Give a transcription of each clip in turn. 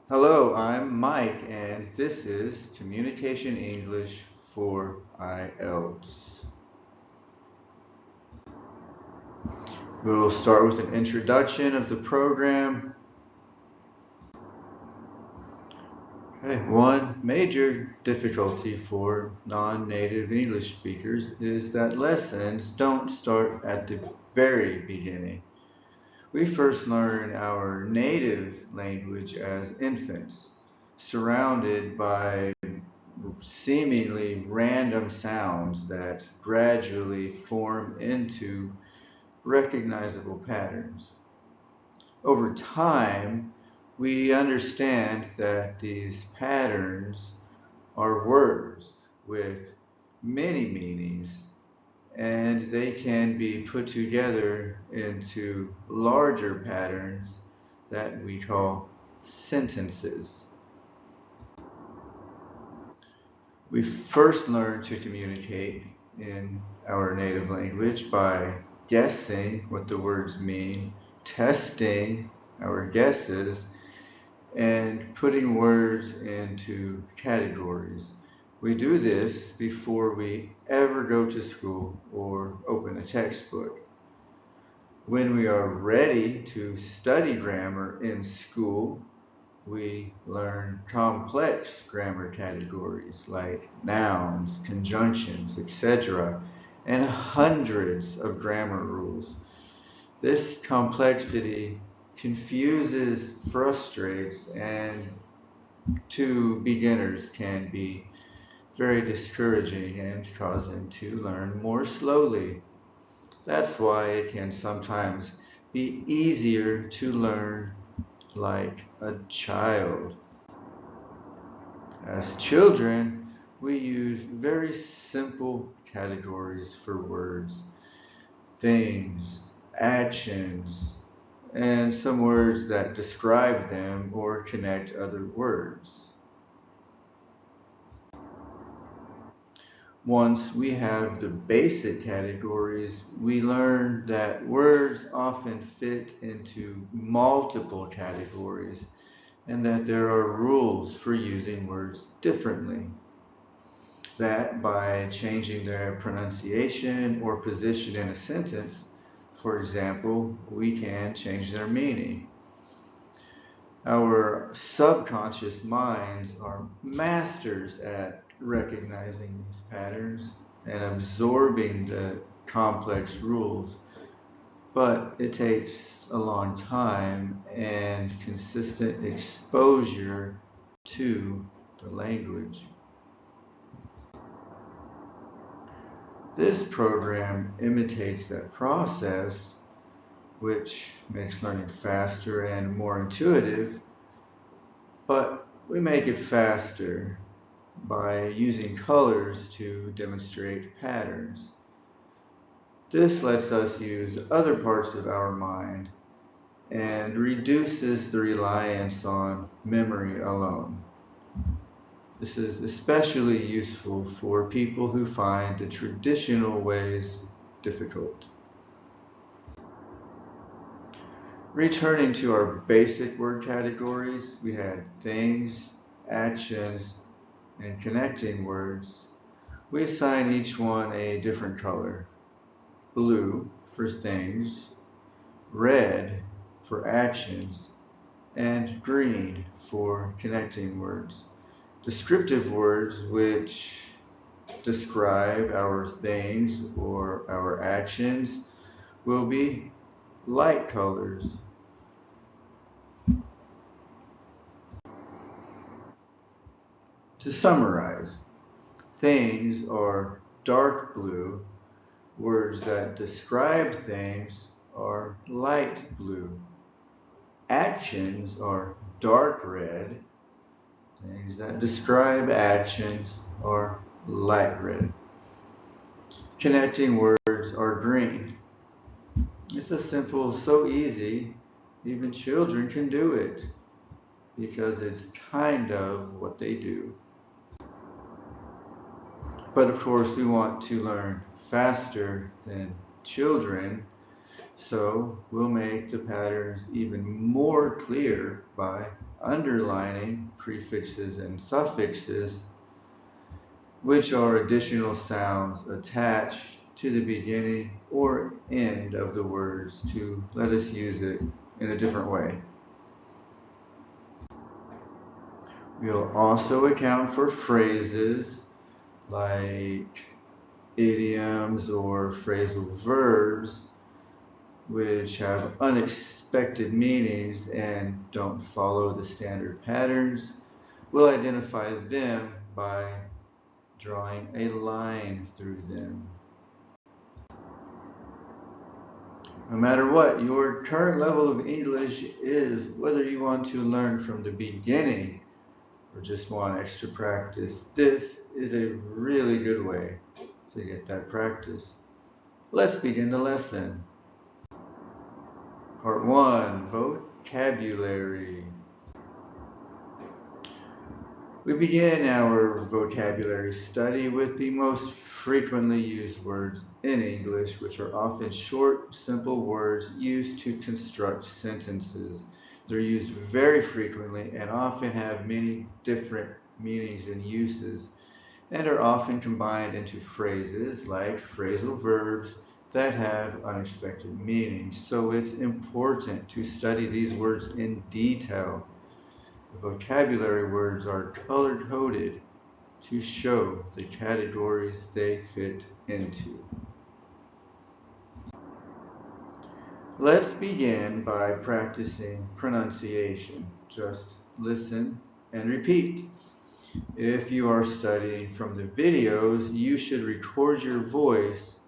Hello, I'm Mike, and this is Communication English for IELTS. We'll start with an introduction of the program. Okay, one major difficulty for non-native English speakers is that lessons don't start at the very beginning. We first learn our native language as infants, surrounded by seemingly random sounds that gradually form into recognizable patterns. Over time, we understand that these patterns are words with many meanings, and they can be put together into larger patterns that we call sentences. We first learn to communicate in our native language by guessing what the words mean, testing our guesses, and putting words into categories. We do this before we ever go to school or open a textbook. When we are ready to study grammar in school, we learn complex grammar categories like nouns, conjunctions, etc., and hundreds of grammar rules. This complexity confuses, frustrates, and to beginners can be very discouraging and cause them to learn more slowly. That's why it can sometimes be easier to learn like a child. As children, we use very simple categories for words, things, actions, and some words that describe them or connect other words. Once we have the basic categories, we learn that words often fit into multiple categories and that there are rules for using words differently. That by changing their pronunciation or position in a sentence, for example, we can change their meaning. Our subconscious minds are masters at recognizing these patterns and absorbing the complex rules, but it takes a long time and consistent exposure to the language. This program imitates that process, which makes learning faster and more intuitive, but we make it faster by using colors to demonstrate patterns. This lets us use other parts of our mind and reduces the reliance on memory alone. This is especially useful for people who find the traditional ways difficult. Returning to our basic word categories, we had things, actions, and connecting words. We assign each one a different color. Blue for things, red for actions, and green for connecting words. Descriptive words which describe our things or our actions will be light colors. To summarize, things are dark blue, words that describe things are light blue. Actions are dark red, things that describe actions are light red. Connecting words are green. It's a simple, so easy, even children can do it because it's kind of what they do. But of course, we want to learn faster than children, so we'll make the patterns even more clear by underlining prefixes and suffixes, which are additional sounds attached to the beginning or end of the words to let us use it in a different way. We'll also account for phrases like idioms or phrasal verbs, which have unexpected meanings and don't follow the standard patterns. We'll identify them by drawing a line through them. No matter what your current level of English is, whether you want to learn from the beginning or just want extra practice, this is a really good way to get that practice. Let's begin the lesson. Part 1, vocabulary. We begin our vocabulary study with the most frequently used words in English, which are often short, simple words used to construct sentences. They're used very frequently and often have many different meanings and uses, and are often combined into phrases like phrasal verbs that have unexpected meanings. So it's important to study these words in detail. The vocabulary words are color-coded to show the categories they fit into. Let's begin by practicing pronunciation. Just listen and repeat. If you are studying from the videos, you should record your voice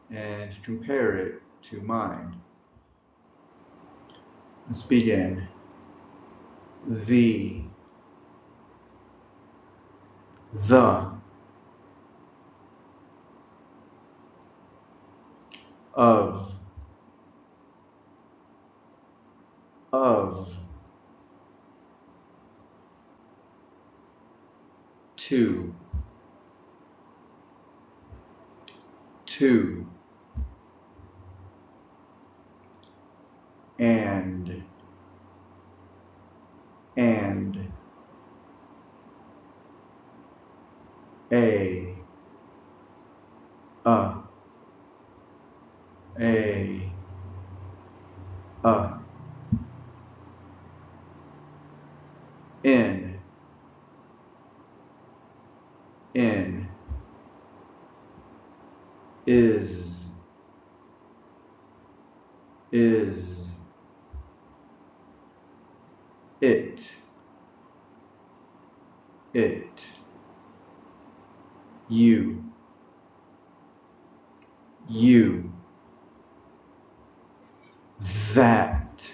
and compare it to mine. Let's begin. The, of, to, and, a, in, is, it, you, that.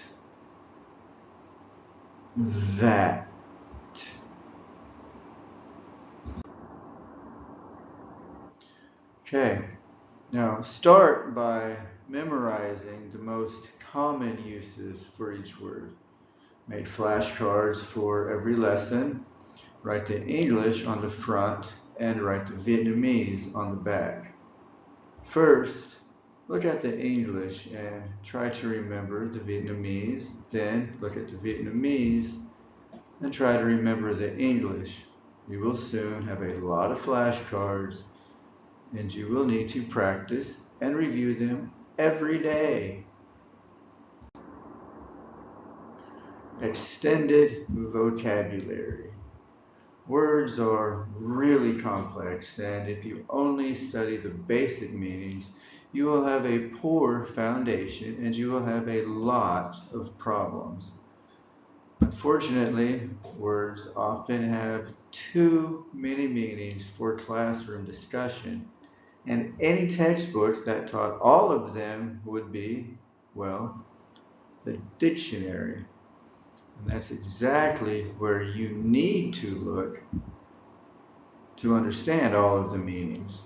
Okay, now start by memorizing the most common uses for each word. Make flashcards for every lesson. Write the English on the front and write the Vietnamese on the back. First, look at the English and try to remember the Vietnamese. Then look at the Vietnamese and try to remember the English. You will soon have a lot of flashcards, and you will need to practice and review them every day. Extended vocabulary. Words are really complex, and if you only study the basic meanings, you will have a poor foundation and you will have a lot of problems. Unfortunately, words often have too many meanings for classroom discussion, and any textbook that taught all of them would be, well, the dictionary. And that's exactly where you need to look to understand all of the meanings,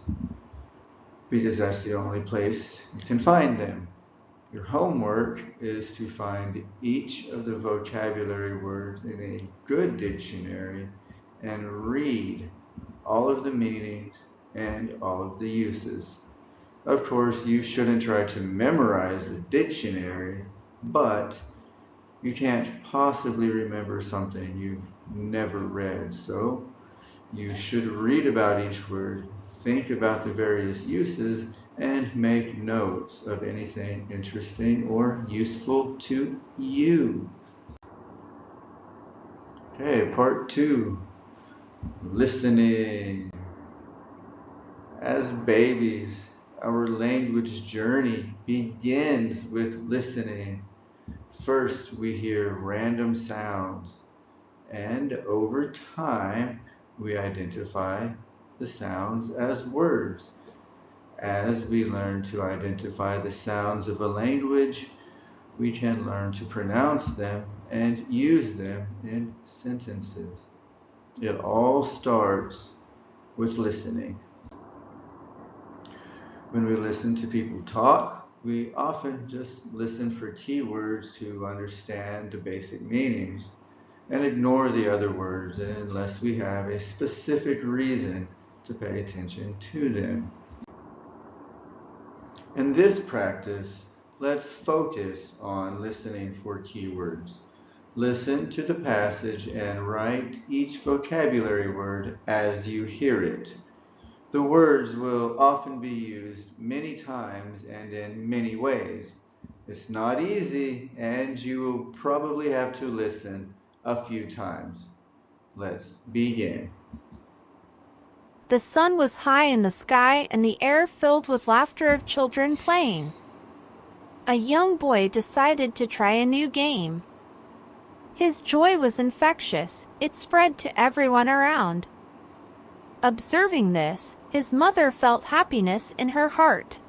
because that's the only place you can find them. Your homework is to find each of the vocabulary words in a good dictionary and read all of the meanings and all of the uses. Of course, you shouldn't try to memorize the dictionary, but You can't possibly remember something you've never read, so you should read about each word, think about the various uses, and make notes of anything interesting or useful to you. Okay, part 2, listening. As babies, our language journey begins with listening. First, we hear random sounds, and over time, we identify the sounds as words. As we learn to identify the sounds of a language, we can learn to pronounce them and use them in sentences. It all starts with listening. When we listen to people talk, we often just listen for keywords to understand the basic meanings and ignore the other words unless we have a specific reason to pay attention to them. In this practice, let's focus on listening for keywords. Listen to the passage and write each vocabulary word as you hear it. The words will often be used many times and in many ways. It's not easy, and you will probably have to listen a few times. Let's begin. The sun was high in the sky and the air filled with laughter of children playing. A young boy decided to try a new game. His joy was infectious, it spread to everyone around. Observing this, his mother felt happiness in her heart.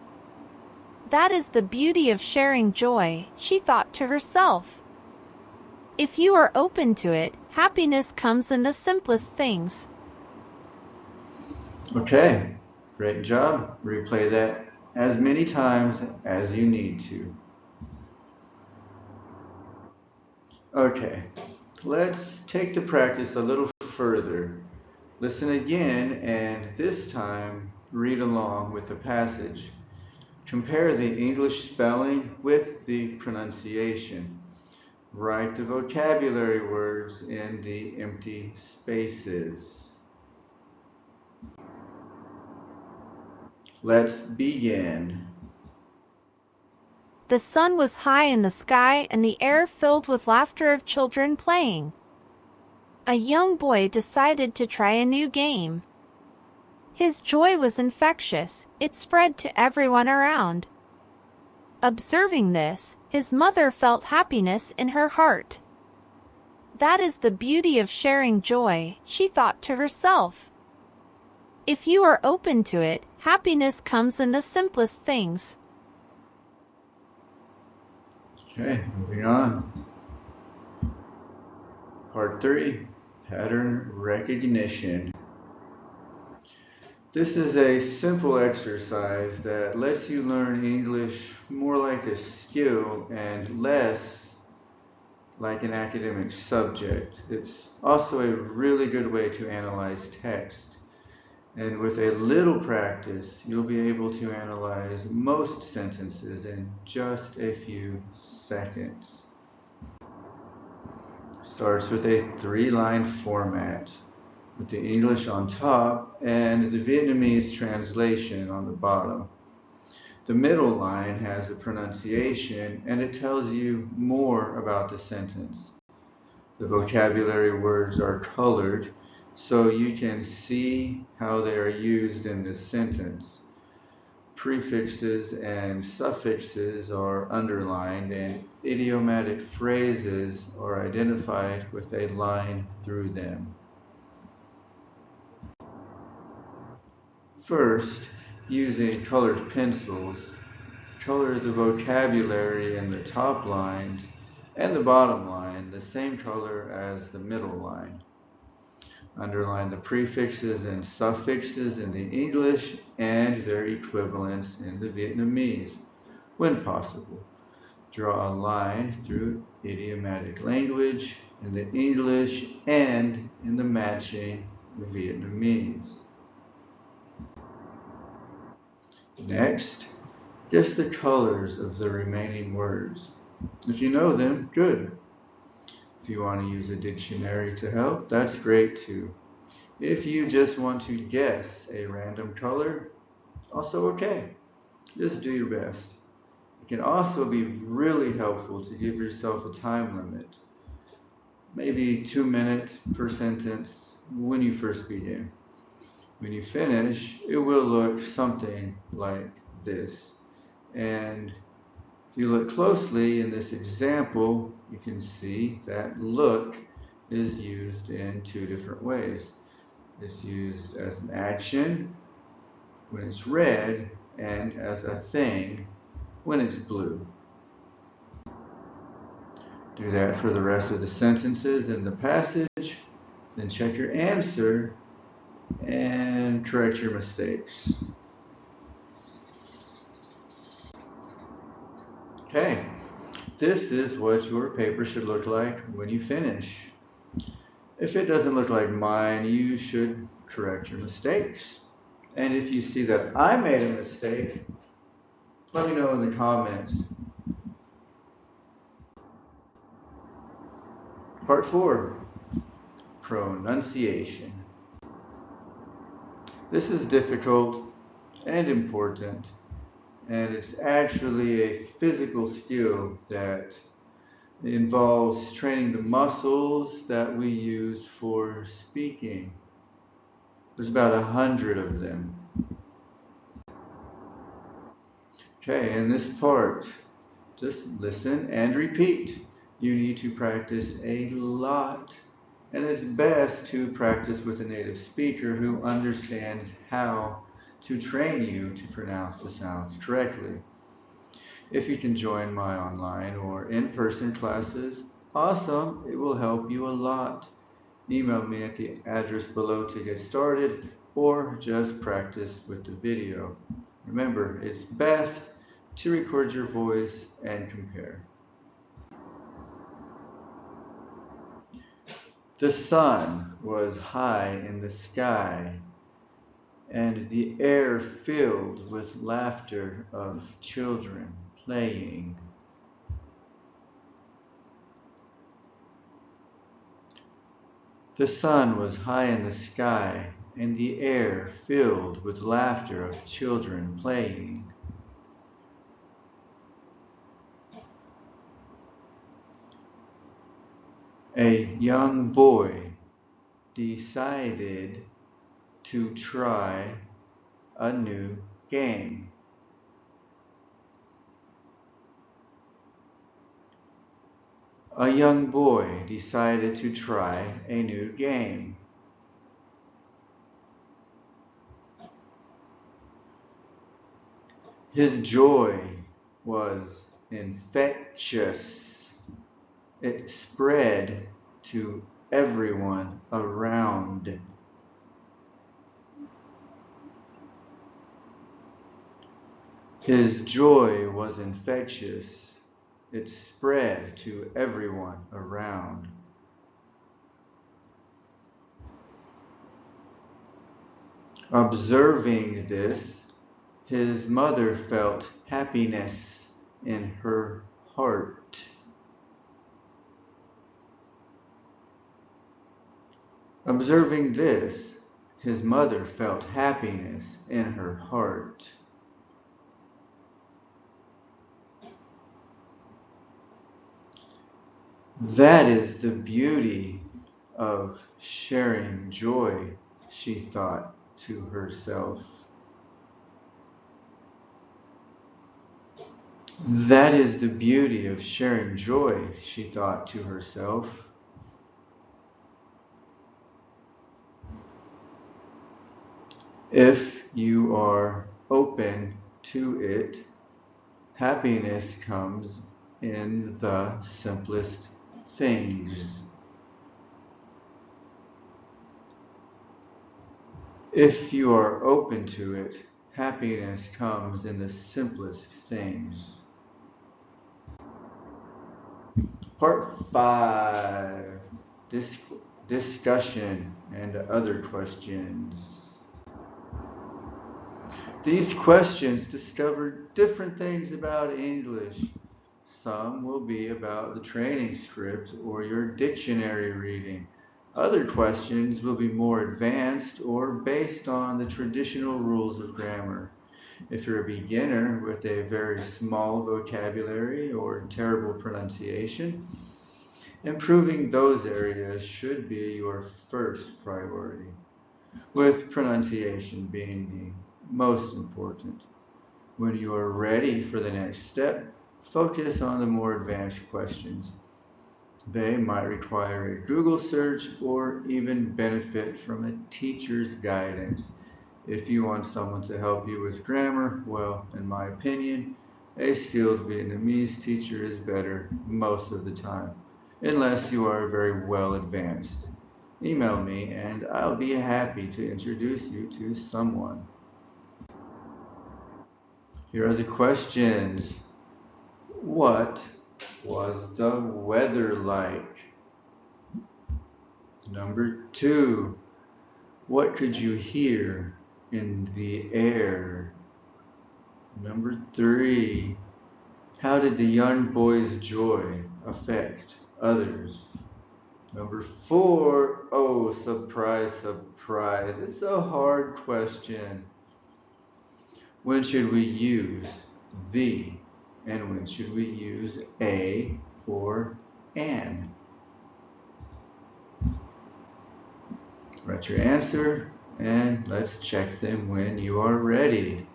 That is the beauty of sharing joy, she thought to herself. If you are open to it, happiness comes in the simplest things. Okay, great job. Replay that as many times as you need to. Okay, let's take the practice a little further. Listen again, and this time read along with the passage. Compare the English spelling with the pronunciation. Write the vocabulary words in the empty spaces. Let's begin. The sun was high in the sky and the air filled with laughter of children playing. A young boy decided to try a new game. His joy was infectious, it spread to everyone around. Observing this, his mother felt happiness in her heart. That is the beauty of sharing joy, she thought to herself. If you are open to it, happiness comes in the simplest things. Okay, moving on. Part 3, pattern recognition. This is a simple exercise that lets you learn English more like a skill and less like an academic subject. It's also a really good way to analyze text. And with a little practice, you'll be able to analyze most sentences in just a few seconds. Starts with a 3-line format, with the English on top and the Vietnamese translation on the bottom. The middle line has the pronunciation, and it tells you more about the sentence. The vocabulary words are colored, so you can see how they are used in this sentence. Prefixes and suffixes are underlined, and idiomatic phrases are identified with a line through them. First, using colored pencils, color the vocabulary in the top lines and the bottom line the same color as the middle line. Underline the prefixes and suffixes in the English and their equivalents in the Vietnamese, when possible. Draw a line through idiomatic language in the English and in the matching Vietnamese. Next, guess the colors of the remaining words. If you know them, good. If you want to use a dictionary to help, that's great too. If you just want to guess a random color, also okay. Just do your best. It can also be really helpful to give yourself a time limit. Maybe 2 minutes per sentence when you first begin. When you finish, it will look something like this. And if you look closely in this example, you can see that look is used in 2 different ways. It's used as an action when it's red and as a thing when it's blue. Do that for the rest of the sentences in the passage, then check your answer and correct your mistakes. Okay, this is what your paper should look like when you finish. If it doesn't look like mine, you should correct your mistakes. And if you see that I made a mistake, let me know in the comments. Part 4, pronunciation. This is difficult and important, and it's actually a physical skill that involves training the muscles that we use for speaking. There's about 100 of them. Okay, in this part, just listen and repeat. You need to practice a lot, and it's best to practice with a native speaker who understands how to train you to pronounce the sounds correctly. If you can join my online or in-person classes, awesome, it will help you a lot. Email me at the address below to get started, or just practice with the video. Remember, it's best to record your voice and compare. The sun was high in the sky, and the air filled with laughter of children playing. The sun was high in the sky, and the air filled with laughter of children playing. A young boy decided to try a new game. A young boy decided to try a new game. His joy was infectious. It spread to everyone around. His joy was infectious. It spread to everyone around. Observing this, his mother felt happiness in her heart. Observing this, his mother felt happiness in her heart. That is the beauty of sharing joy, she thought to herself. That is the beauty of sharing joy, she thought to herself. If you are open to it, happiness comes in the simplest things. If you are open to it, happiness comes in the simplest things. Part 5, discussion and other questions. These questions discover different things about English. Some will be about the training script or your dictionary reading. Other questions will be more advanced or based on the traditional rules of grammar. If you're a beginner with a very small vocabulary or terrible pronunciation, improving those areas should be your first priority, with pronunciation being the most important. When you are ready for the next step, focus on the more advanced questions. They might require a Google search or even benefit from a teacher's guidance. If you want someone to help you with grammar, well, in my opinion, a skilled Vietnamese teacher is better most of the time, unless you are very well advanced. Email me and I'll be happy to introduce you to someone. Here are the questions. What was the weather like? Number 2, what could you hear in the air? Number 3, how did the young boy's joy affect others? Number 4, oh, surprise, surprise, it's a hard question. When should we use the? And when should we use a or an? Write your answer and let's check them when you are ready.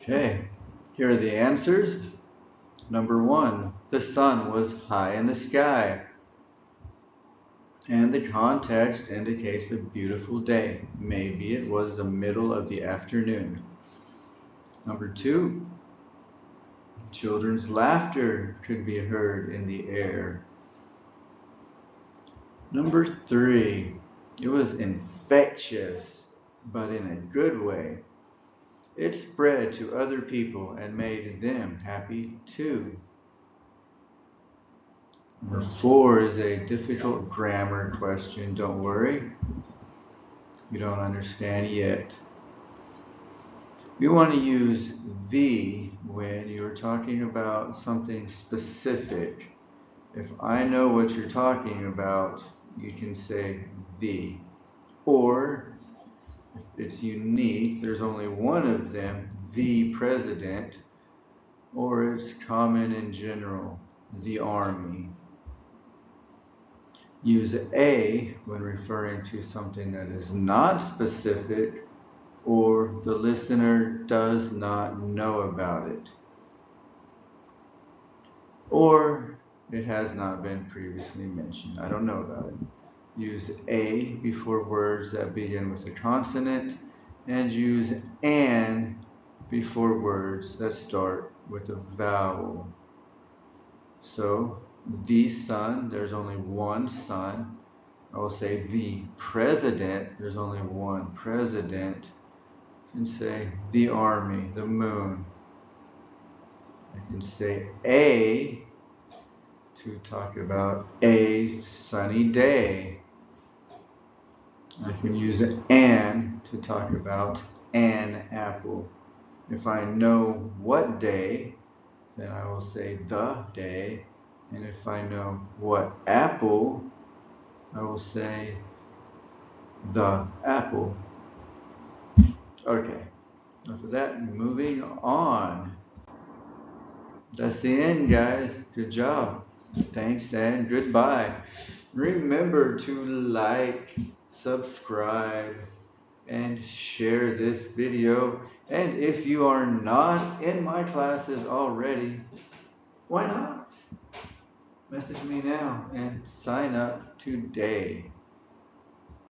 Okay, here are the answers. Number 1, the sun was high in the sky. And the context indicates a beautiful day. Maybe it was the middle of the afternoon. Number 2, children's laughter could be heard in the air. Number 3, it was infectious, but in a good way. It spread to other people and made them happy too. Number 4 is a difficult grammar question. Don't worry, you don't understand yet. You want to use the when you're talking about something specific. If I know what you're talking about, you can say the. Or, if it's unique, there's only one of them, the president, or it's common in general, the army. Use a when referring to something that is not specific or the listener does not know about it, or it has not been previously mentioned. I don't know about it. Use a before words that begin with a consonant, and use an before words that start with a vowel. So, the sun, there's only one sun. I will say the president, there's only one president. I can say the army, the moon. I can say a to talk about a sunny day. I can use an to talk about an apple. If I know what day, then I will say the day. And if I know what apple, I will say the apple. Okay, enough of that, moving on. That's the end, guys. Good job. Thanks and goodbye. Remember to like, subscribe, and share this video. And if you are not in my classes already, why not? Message me now and sign up today.